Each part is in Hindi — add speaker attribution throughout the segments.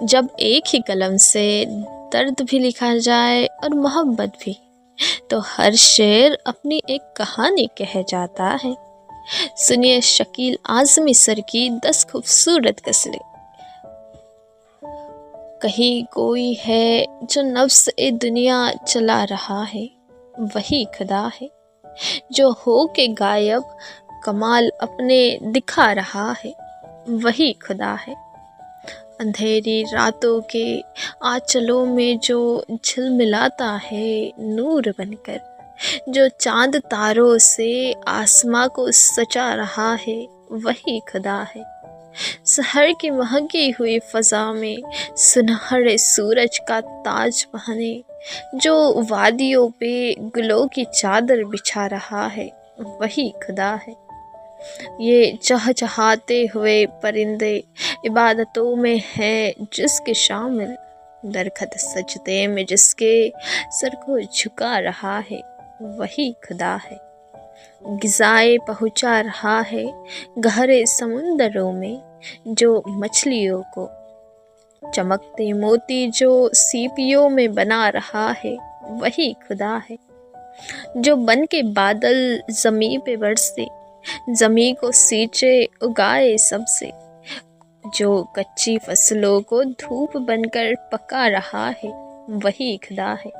Speaker 1: जब एक ही कलम से दर्द भी लिखा जाए और मोहब्बत भी, तो हर शेर अपनी एक कहानी कह जाता है। सुनिए शकील आज़मी सर की 10 खूबसूरत गज़लें। कहीं कोई है जो नफ्स ए दुनिया चला रहा है, वही खुदा है जो हो के गायब कमाल अपने दिखा रहा है, वही खुदा है। अंधेरी रातों के आंचलों में जो झिलमिलाता है नूर बनकर, जो चांद तारों से आसमां को सजा रहा है, वही खुदा है। शहर की महकी हुई फ़ज़ा में सुनहरे सूरज का ताज पहने, जो वादियों पे गुलों की चादर बिछा रहा है, वही खुदा है। ये चहचहाते हुए परिंदे इबादतों में है जिसके शामिल, दरखत सजदे में जिसके सर को झुका रहा है, वही खुदा है। ग़िज़ाएँ पहुँचा रहा है गहरे समुंदरों में, जो मछलियों को चमकते मोती जो सीपियों में बना रहा है, वही खुदा है। जो बन के बादल ज़मीं पे बरसे, ज़मीं को सींचे उगाए सबसे, जो कच्ची फसलों को धूप बनकर पका रहा है, वही खुदा है।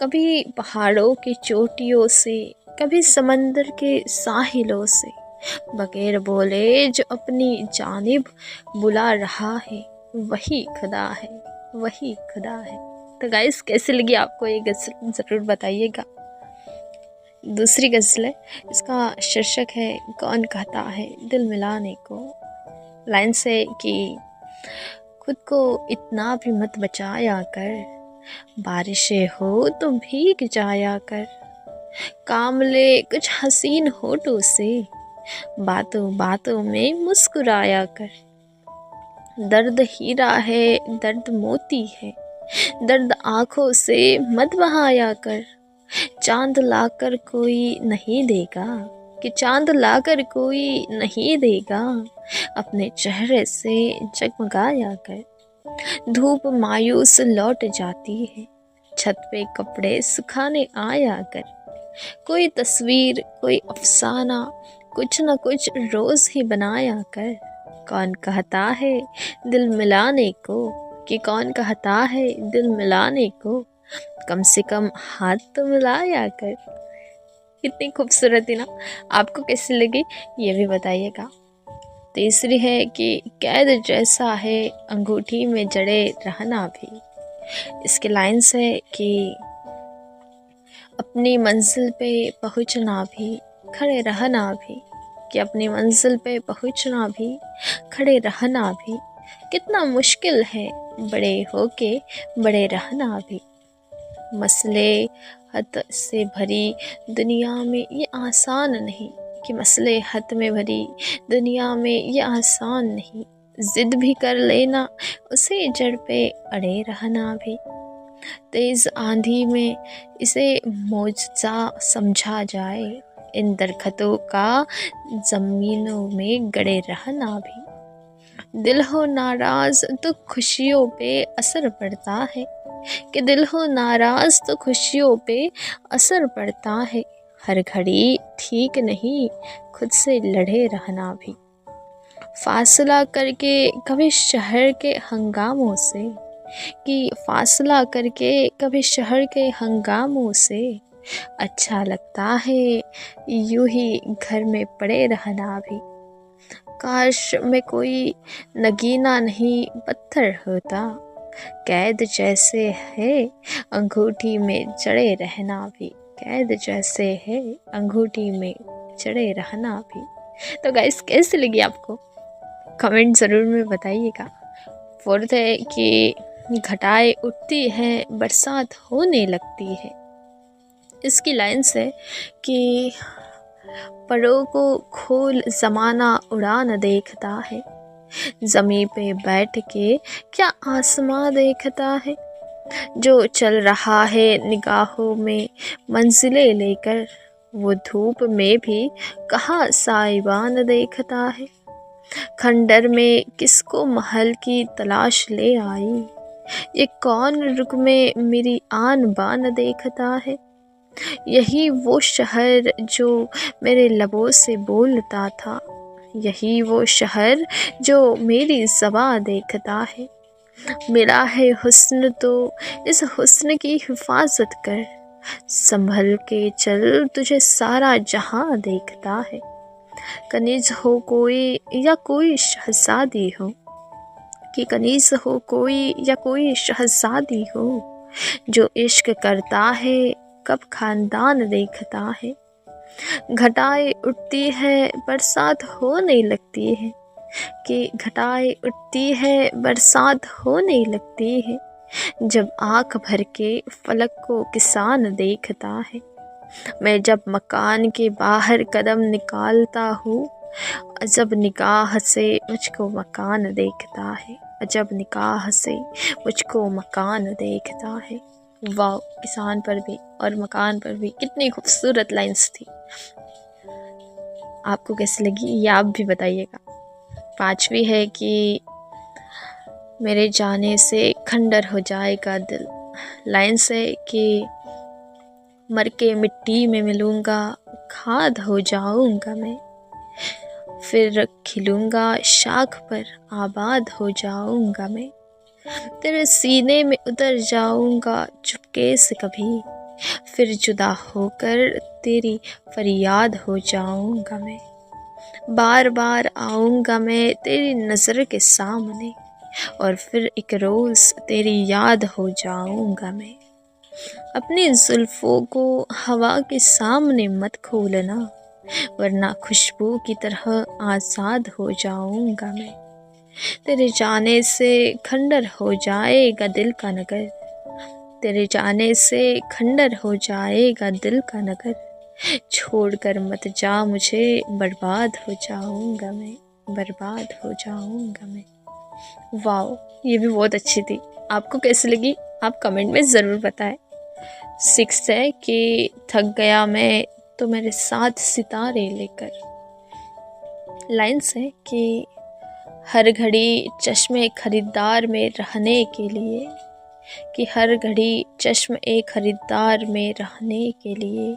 Speaker 1: कभी पहाड़ों की चोटियों से, कभी समंदर के साहिलों से, बगैर बोले जो अपनी जानिब बुला रहा है, वही खुदा है, वही खुदा है। तो गाइस, कैसी लगी आपको ये गज़ल ज़रूर बताइएगा। दूसरी गज़ल है, इसका शीर्षक है कौन कहता है दिल मिलाने को। लाइन से कि खुद को इतना भी मत बचाया कर, बारिशें हो तो भीग जाया कर, काम ले कुछ हसीन होठों से, बातों बातों में मुस्कुराया कर। दर्द हीरा है, दर्द मोती है, दर्द आँखों से मत बहाया कर। चांद लाकर कोई नहीं देगा, कि चांद लाकर कोई नहीं देगा, अपने चेहरे से जगमगाया कर। धूप मायूस लौट जाती है, छत पे कपड़े सुखाने आया कर। कोई तस्वीर, कोई अफसाना, कुछ न कुछ रोज़ ही बनाया कर। कौन कहता है दिल मिलाने को, कि कौन कहता है दिल मिलाने को, कम से कम हाथ तो मिलाया कर। कितनी खूबसूरत है ना। आपको कैसी लगी ये भी बताइएगा। तीसरी है कि कैद जैसा है अंगूठी में जड़े रहना भी। इसके लाइन्स है कि अपनी मंजिल पे पहुंचना भी, खड़े रहना भी, कि अपनी मंजिल पे पहुंचना भी, खड़े रहना भी कितना मुश्किल है, बड़े होके बड़े रहना भी। मसले हद से भरी दुनिया में ये आसान नहीं, कि मसले हद में भरी दुनिया में ये आसान नहीं। ज़िद भी कर लेना, उसे जड़ पे अड़े रहना भी। तेज़ आंधी में इसे मौजज़ा समझा जाए, इन दरख्तों का ज़मीनों में गड़े रहना भी। दिल हो नाराज़ तो खुशियों पे असर पड़ता है, कि दिल हो नाराज़ तो खुशियों पे असर पड़ता है। हर घड़ी ठीक नहीं खुद से लड़े रहना भी। फासला करके कभी शहर के हंगामों से, कि फासला करके कभी शहर के हंगामों से, अच्छा लगता है यूं ही घर में पड़े रहना भी। काश मैं कोई नगीना नहीं पत्थर होता, कैद जैसे है अंगूठी में जड़े रहना भी। कैद जैसे है अंगूठी में जड़े रहना भी। तो गाइस, कैसी लगी आपको कमेंट ज़रूर में बताइएगा। फोर्थ है कि घटाएं उठती हैं बरसात होने लगती है। इसकी लाइन्स है कि परों को खोल ज़माना उड़ान देखता है, ज़मीं पे बैठ के क्या आसमां देखता है। जो चल रहा है निगाहों में मंजिलें लेकर, वो धूप में भी कहाँ साइबान देखता है। खंडर में किसको महल की तलाश ले आई, ये कौन रुख में मेरी आन बान देखता है। यही वो शहर जो मेरे लबों से बोलता था, यही वो शहर जो मेरी ज़बां देखता है। मिला है हुस्न तो इस हुस्न की हिफाजत कर, संभल के चल तुझे सारा जहां देखता है। कनीज हो कोई या कोई शहजादी हो, कि कनीज हो कोई या कोई शहजादी हो, जो इश्क करता है कब खानदान देखता है। घटाएं उठती है बरसात होने लगती है, कि घटाएं उठती है बरसात होने लगती है, जब आँख भर के फलक को किसान देखता है। मैं जब मकान के बाहर कदम निकालता हूँ, अजब निगाह से मुझको मकान देखता है, अजब निगाह से मुझको मकान देखता है। वाह, किसान पर भी और मकान पर भी कितनी खूबसूरत लाइंस थी। आपको कैसी लगी ये आप भी बताइएगा। पांचवी है कि मेरे जाने से खंडर हो जाएगा दिल। लाइंस है कि मर के मिट्टी में मिलूँगा, खाद हो जाऊँगा मैं, फिर खिलूँगा शाख पर आबाद हो जाऊँगा मैं। तेरे सीने में उतर जाऊँगा चुपके से कभी, फिर जुदा होकर तेरी फरियाद हो जाऊँगा मैं। बार बार आऊँगा मैं तेरी नज़र के सामने, और फिर एक रोज़ तेरी याद हो जाऊँगा मैं। अपनी जुल्फ़ों को हवा के सामने मत खोलना, वरना खुशबू की तरह आज़ाद हो जाऊँगा मैं। तेरे जाने से खंडर हो जाएगा दिल का नगर, तेरे जाने से खंडर हो जाएगा दिल का नगर, छोड़कर मत जा मुझे, बर्बाद हो जाऊँगा मैं, बर्बाद हो जाऊँगा मैं। वाओ, ये भी बहुत अच्छी थी। आपको कैसी लगी आप कमेंट में ज़रूर बताएं। 6 है कि थक गया मैं तो मेरे साथ सितारे लेकर। लाइन्स है कि हर घड़ी चश्मे खरीदार में रहने के लिए, कि हर घड़ी चश्म एक खरीदार में रहने के लिए,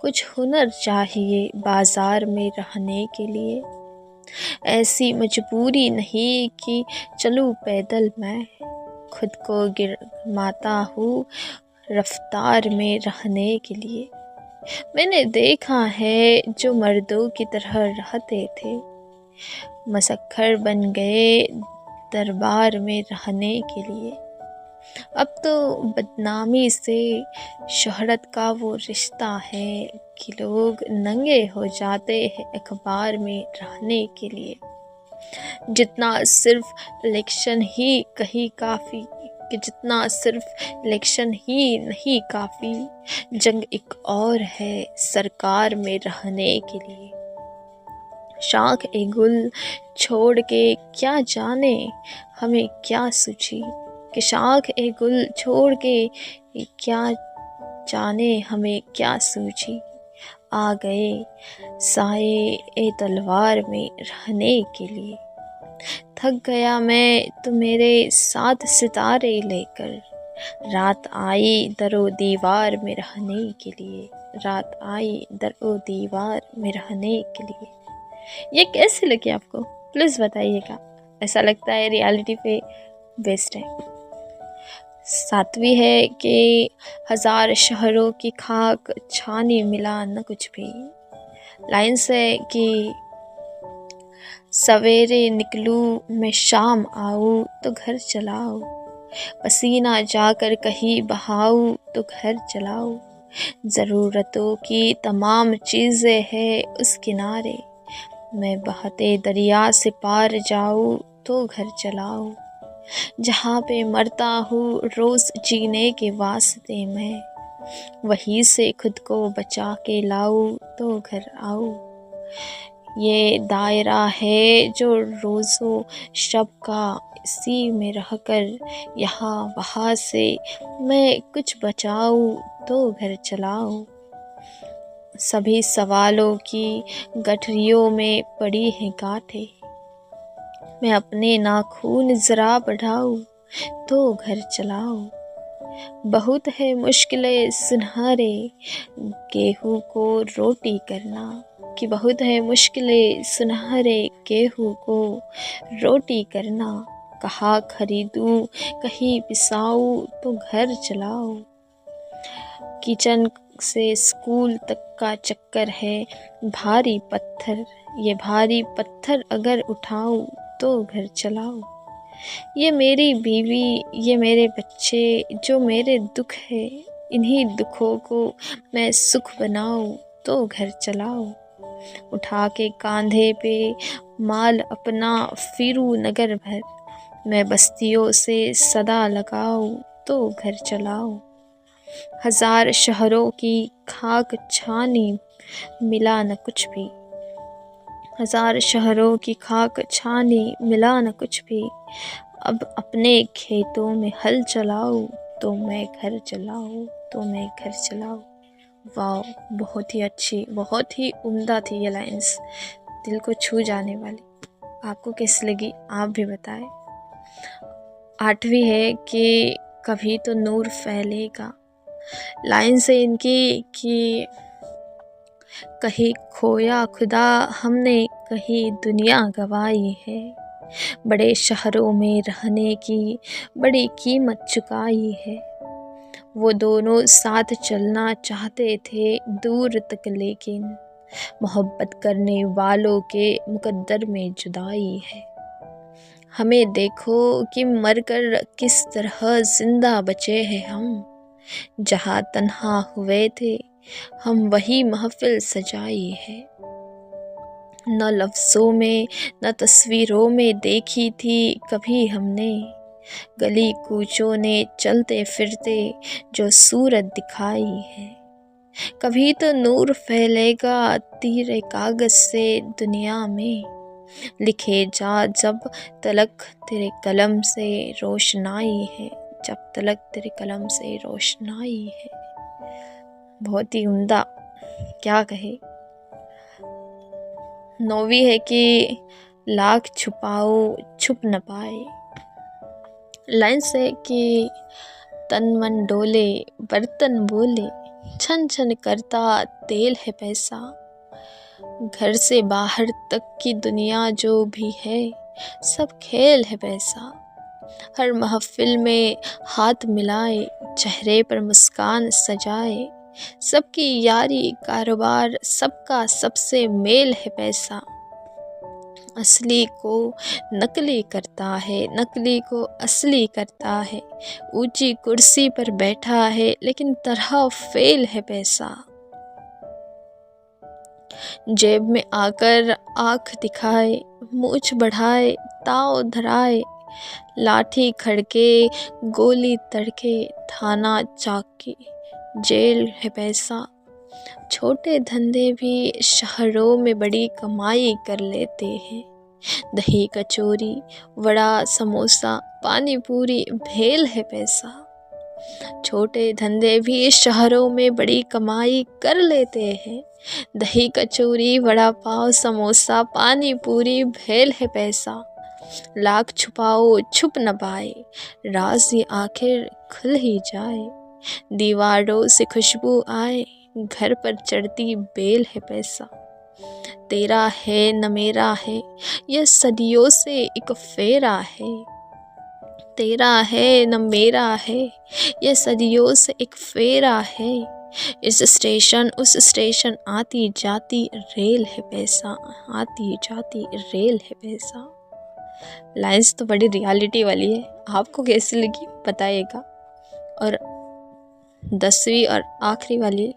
Speaker 1: कुछ हुनर चाहिए बाज़ार में रहने के लिए। ऐसी मजबूरी नहीं कि चलूँ पैदल मैं, खुद को गिरमाता हूँ रफ्तार में रहने के लिए। मैंने देखा है जो मर्दों की तरह रहते थे, मसख्खर बन गए दरबार में रहने के लिए। अब तो बदनामी से शोहरत का वो रिश्ता है कि लोग नंगे हो जाते हैं अखबार में रहने के लिए। जितना सिर्फ इलेक्शन ही कहीं काफ़ी, कि जितना सिर्फ इलेक्शन ही नहीं काफ़ी, जंग एक और है सरकार में रहने के लिए। शाख ए गुल छोड़ के क्या जाने हमें क्या सूझी, कि शाख ए गुल छोड़ के क्या जाने हमें क्या सूझी। आ गए साए ए तलवार में रहने के लिए। थक गया मैं तो मेरे साथ सितारे लेकर, रात आई दरो दीवार में रहने के लिए, रात आई दरो दीवार में रहने के लिए। ये कैसे लगी आपको प्लीज़ बताइएगा। ऐसा लगता है रियलिटी पे बेस्ड है। 7वीं है कि 1000 शहरों की खाक छानी मिला न कुछ भी। लाइन्स है कि सवेरे निकलूँ मैं शाम आऊँ तो घर चलाओ, पसीना जाकर कहीं बहाऊँ तो घर चलाओ। ज़रूरतों की तमाम चीज़ें हैं उस किनारे, मैं बहते दरिया से पार जाऊँ तो घर चलाओ। जहाँ पे मरता हूँ रोज़ जीने के वास्ते मैं, वहीं से खुद को बचा के लाऊँ तो घर आऊँ। ये दायरा है जो रोज़ो शब का, इसी में रहकर यहाँ वहाँ से मैं कुछ बचाऊँ तो घर चलाऊँ। सभी सवालों की गठरियों में पड़ी हैं गांठें, मैं अपने नाखून ज़रा बढ़ाऊँ तो घर चलाओ। बहुत है मुश्किलें सुनहरे गेहूँ को रोटी करना, कि बहुत है मुश्किलें सुनहरे गेहूँ को रोटी करना। कहाँ खरीदूँ कहीं पिसाऊँ तो घर चलाओ। किचन से स्कूल तक का चक्कर है भारी पत्थर, ये भारी पत्थर अगर उठाऊँ तो घर चलाओ। ये मेरी बीवी, ये मेरे बच्चे, जो मेरे दुख है, इन्हीं दुखों को मैं सुख बनाऊँ तो घर चलाओ। उठा के कांधे पे माल अपना फिरूँ नगर भर, मैं बस्तियों से सदा लगाऊँ तो घर चलाओ। हजार शहरों की खाक छानी मिला न कुछ भी, हजार शहरों की खाक छानी मिला न कुछ भी। अब अपने खेतों में हल चलाऊँ तो मैं घर चलाऊँ, तो मैं घर चलाऊँ। वाह, बहुत ही अच्छी, बहुत ही उम्दा थी ये लाइंस, दिल को छू जाने वाली। आपको कैसी लगी आप भी बताएं। 8वीं है कि कभी तो नूर फैलेगा। लाइन से इनकी कि कहीं खोया खुदा हमने, कहीं दुनिया गवाई है। बड़े शहरों में रहने की बड़ी कीमत चुकाई है। वो दोनों साथ चलना चाहते थे दूर तक, लेकिन मोहब्बत करने वालों के मुकद्दर में जुदाई है। हमें देखो कि मरकर किस तरह जिंदा बचे हैं हम। जहाँ तन्हा हुए थे हम वही महफिल सजाई है। न लफ्ज़ों में न तस्वीरों में देखी थी कभी हमने, गली कूचों ने चलते फिरते जो सूरत दिखाई है। कभी तो नूर फैलेगा तीरे कागज़ से दुनिया में, लिखे जा जब तलक तेरे कलम से रोशनाई है, जब तलक तेरे कलम से रोशनाई है। बहुत ही उम्दा, क्या कहे। 9वीं है कि लाख छुपाओ छुप न पाए। लाइन से कि तन मन डोले बर्तन बोले, छन छन करता तेल है पैसा। घर से बाहर तक की दुनिया जो भी है सब खेल है पैसा। हर महफिल में हाथ मिलाए, चेहरे पर मुस्कान सजाए, सबकी यारी कारोबार सबका सबसे मेल है पैसा। असली को नकली करता है, नकली को असली करता है। ऊंची कुर्सी पर बैठा है लेकिन तरह फेल है पैसा। जेब में आकर आँख दिखाए, मूछ बढ़ाए, ताव धराए, लाठी खड़के गोली तड़के, थाना चाकी जेल है पैसा। छोटे धंधे भी शहरों में बड़ी कमाई कर लेते हैं। दही कचौरी वड़ा समोसा पानी पूरी भेल है पैसा। छोटे धंधे भी शहरों में बड़ी कमाई कर लेते हैं। दही कचौरी वड़ा पाव समोसा पानी पूरी भेल है पैसा। लाख छुपाओ छुप न पाए, राज ये आखिर खुल ही जाए। दीवारों से खुशबू आए, घर पर चढ़ती बेल है पैसा। तेरा है न मेरा है, यह सदियों से एक फेरा है। तेरा है न मेरा है, यह सदियों से एक फेरा है। इस स्टेशन उस स्टेशन आती जाती रेल है पैसा, आती जाती रेल है पैसा। लाइंस तो बड़ी रियलिटी वाली है, आपको कैसी लगी बताइएगा। और 10वीं और आखिरी वाली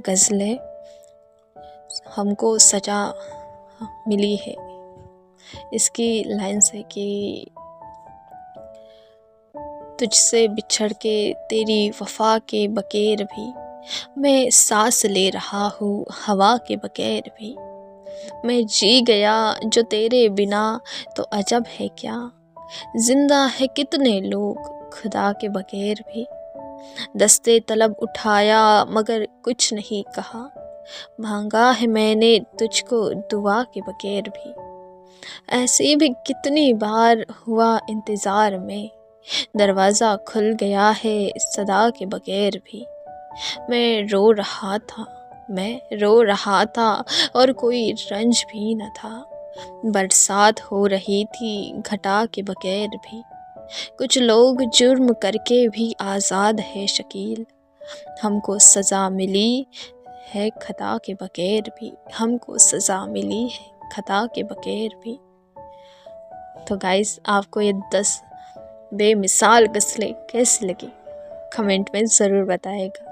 Speaker 1: गज़ल है, हमको सजा मिली है। इसकी लाइंस है कि तुझसे बिछड़ के तेरी वफा के बगैर भी मैं सांस ले रहा हूँ, हवा के बगैर भी मैं जी गया जो तेरे बिना, तो अजब है क्या जिंदा है कितने लोग खुदा के बगैर भी। दस्ते तलब उठाया मगर कुछ नहीं कहा, मांगा है मैंने तुझको दुआ के बगैर भी। ऐसे भी कितनी बार हुआ इंतज़ार में, दरवाज़ा खुल गया है सदा के बगैर भी। मैं रो रहा था, मैं रो रहा था और कोई रंज भी न था। बरसात हो रही थी घटा के बगैर भी। कुछ लोग जुर्म करके भी आज़ाद है शकील। हमको सज़ा मिली है खता के बगैर भी, हमको सज़ा मिली है खता के बगैर भी। तो गाइस, आपको ये 10 बेमिसाल गज़लें कैसी लगी कमेंट में ज़रूर बताएगा।